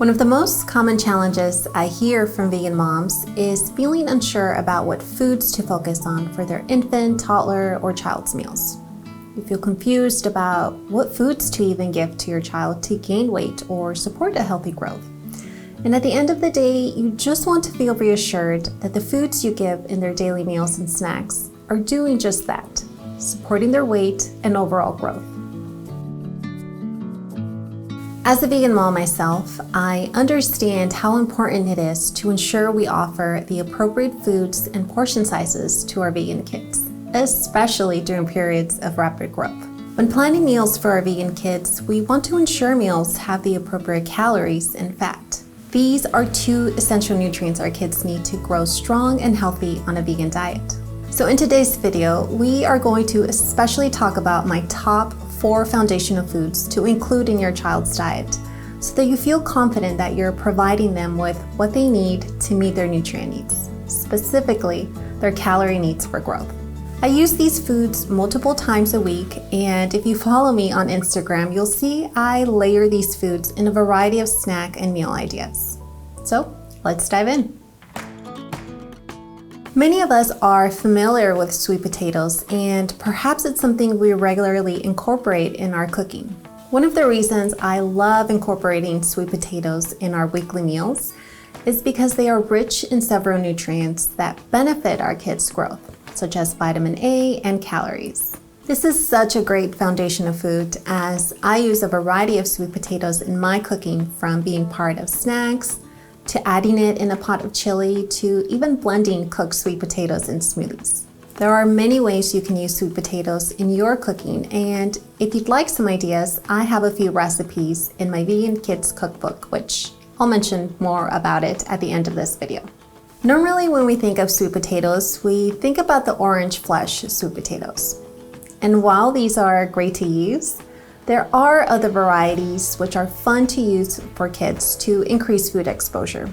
One of the most common challenges I hear from vegan moms is feeling unsure about what foods to focus on for their infant, toddler, or child's meals. You feel confused about what foods to even give to your child to gain weight or support a healthy growth. And at the end of the day, you just want to feel reassured that the foods you give in their daily meals and snacks are doing just that, supporting their weight and overall growth. As a vegan mom myself, I understand how important it is to ensure we offer the appropriate foods and portion sizes to our vegan kids, especially during periods of rapid growth. When planning meals for our vegan kids, we want to ensure meals have the appropriate calories and fat. These are two essential nutrients our kids need to grow strong and healthy on a vegan diet. So in today's video, we are going to especially talk about my top 4 foundational foods to include in your child's diet so that you feel confident that you're providing them with what they need to meet their nutrient needs, specifically their calorie needs for growth. I use these foods multiple times a week, and if you follow me on Instagram, you'll see I layer these foods in a variety of snack and meal ideas. So let's dive in. Many of us are familiar with sweet potatoes, and perhaps it's something we regularly incorporate in our cooking. One of the reasons I love incorporating sweet potatoes in our weekly meals is because they are rich in several nutrients that benefit our kids' growth, such as vitamin A and calories. This is such a great foundation of food, as I use a variety of sweet potatoes in my cooking, from being part of snacks to adding it in a pot of chili, to even blending cooked sweet potatoes in smoothies. There are many ways you can use sweet potatoes in your cooking, and if you'd like some ideas, I have a few recipes in my Vegan Kids Cookbook, which I'll mention more about it at the end of this video. Normally when we think of sweet potatoes, we think about the orange flesh sweet potatoes. And while these are great to use, there are other varieties which are fun to use for kids to increase food exposure.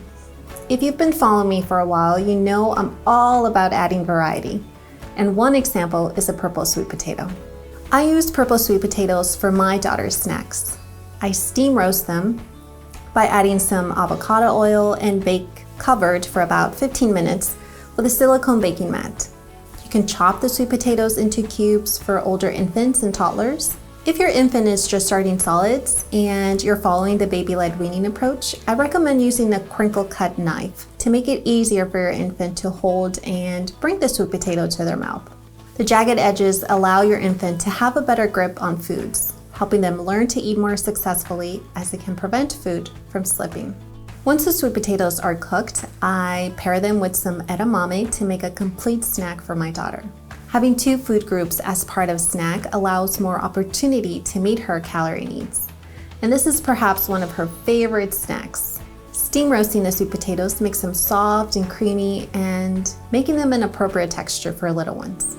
If you've been following me for a while, you know I'm all about adding variety. And one example is a purple sweet potato. I use purple sweet potatoes for my daughter's snacks. I steam roast them by adding some avocado oil and bake covered for about 15 minutes with a silicone baking mat. You can chop the sweet potatoes into cubes for older infants and toddlers. If your infant is just starting solids and you're following the Baby Led Weaning approach, I recommend using a crinkle cut knife to make it easier for your infant to hold and bring the sweet potato to their mouth. The jagged edges allow your infant to have a better grip on foods, helping them learn to eat more successfully, as it can prevent food from slipping. Once the sweet potatoes are cooked, I pair them with some edamame to make a complete snack for my daughter. Having 2 food groups as part of snack allows more opportunity to meet her calorie needs. And this is perhaps one of her favorite snacks. Steam roasting the sweet potatoes makes them soft and creamy, and making them an appropriate texture for little ones.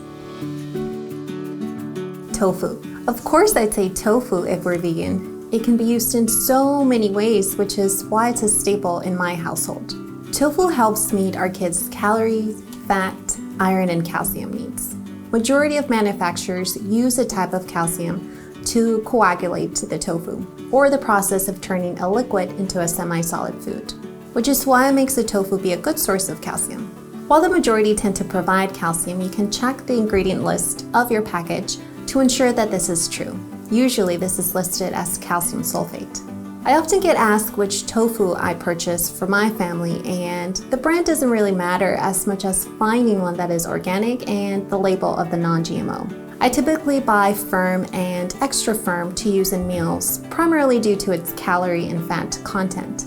Tofu. Of course I'd say tofu if we're vegan. It can be used in so many ways, which is why it's a staple in my household. Tofu helps meet our kids' calories, fat, iron, and calcium needs. Majority of manufacturers use a type of calcium to coagulate the tofu, or the process of turning a liquid into a semi-solid food, which is why it makes the tofu be a good source of calcium. While the majority tend to provide calcium, you can check the ingredient list of your package to ensure that this is true. Usually this is listed as calcium sulfate. I often get asked which tofu I purchase for my family, and the brand doesn't really matter as much as finding one that is organic and the label of the non-GMO. I typically buy firm and extra firm to use in meals, primarily due to its calorie and fat content.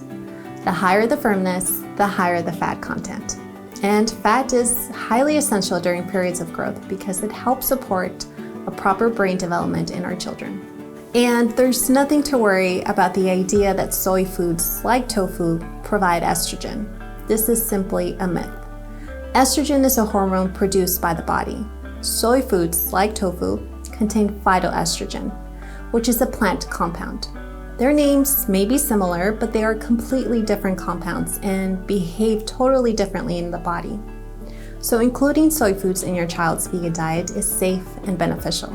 The higher the firmness, the higher the fat content. And fat is highly essential during periods of growth because it helps support a proper brain development in our children. And there's nothing to worry about the idea that soy foods like tofu provide estrogen. This is simply a myth. Estrogen is a hormone produced by the body. Soy foods like tofu contain phytoestrogen, which is a plant compound. Their names may be similar, but they are completely different compounds and behave totally differently in the body. So including soy foods in your child's vegan diet is safe and beneficial.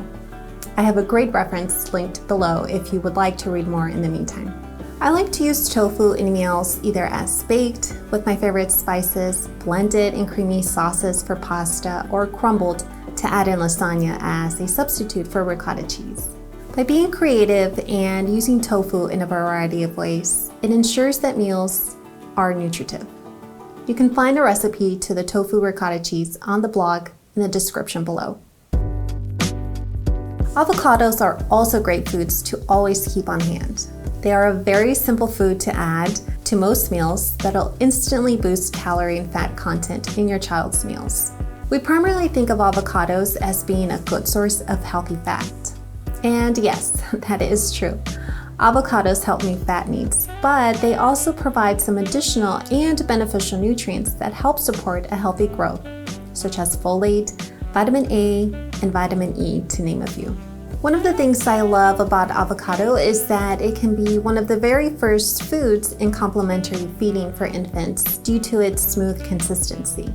I have a great reference linked below if you would like to read more in the meantime. I like to use tofu in meals either as baked with my favorite spices, blended in creamy sauces for pasta, or crumbled to add in lasagna as a substitute for ricotta cheese. By being creative and using tofu in a variety of ways, it ensures that meals are nutritive. You can find a recipe to the tofu ricotta cheese on the blog in the description below. Avocados are also great foods to always keep on hand. They are a very simple food to add to most meals that'll instantly boost calorie and fat content in your child's meals. We primarily think of avocados as being a good source of healthy fat. And yes, that is true. Avocados help meet fat needs, but they also provide some additional and beneficial nutrients that help support a healthy growth, such as folate, vitamin A, and vitamin E, to name a few. One of the things I love about avocado is that it can be one of the very first foods in complementary feeding for infants due to its smooth consistency.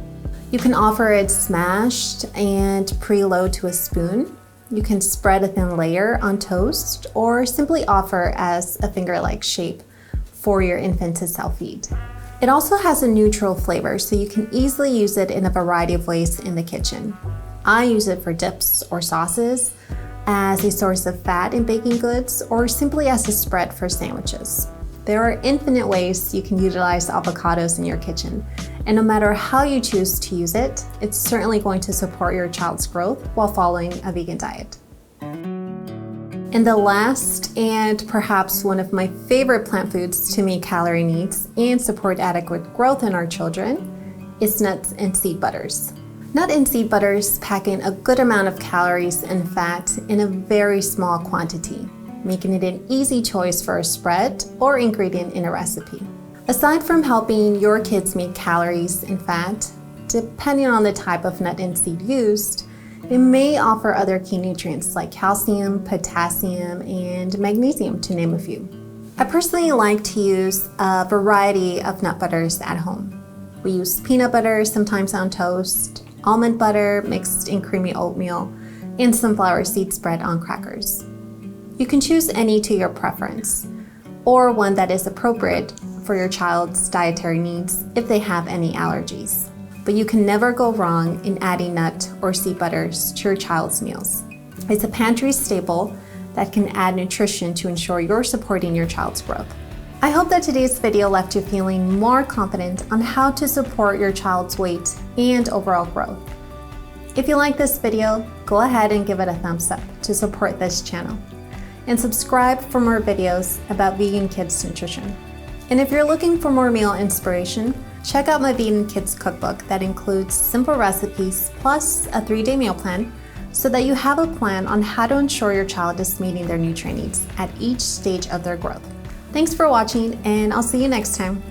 You can offer it smashed and preload to a spoon. You can spread a thin layer on toast or simply offer as a finger-like shape for your infant to self-feed. It also has a neutral flavor, so you can easily use it in a variety of ways in the kitchen. I use it for dips or sauces, as a source of fat in baking goods, or simply as a spread for sandwiches. There are infinite ways you can utilize avocados in your kitchen, and no matter how you choose to use it, it's certainly going to support your child's growth while following a vegan diet. And the last, and perhaps one of my favorite plant foods to meet calorie needs and support adequate growth in our children, is nuts and seed butters. Nut and seed butters pack in a good amount of calories and fat in a very small quantity, making it an easy choice for a spread or ingredient in a recipe. Aside from helping your kids meet calories and fat, depending on the type of nut and seed used, it may offer other key nutrients like calcium, potassium, and magnesium, to name a few. I personally like to use a variety of nut butters at home. We use peanut butter, sometimes on toast, almond butter mixed in creamy oatmeal, and sunflower seed spread on crackers. You can choose any to your preference, or one that is appropriate for your child's dietary needs if they have any allergies. But you can never go wrong in adding nut or seed butters to your child's meals. It's a pantry staple that can add nutrition to ensure you're supporting your child's growth. I hope that today's video left you feeling more confident on how to support your child's weight and overall growth. If you like this video, go ahead and give it a thumbs up to support this channel. And subscribe for more videos about vegan kids nutrition. And if you're looking for more meal inspiration, check out my Vegan Kids Cookbook that includes simple recipes plus a 3-day meal plan so that you have a plan on how to ensure your child is meeting their nutrient needs at each stage of their growth. Thanks for watching, and I'll see you next time.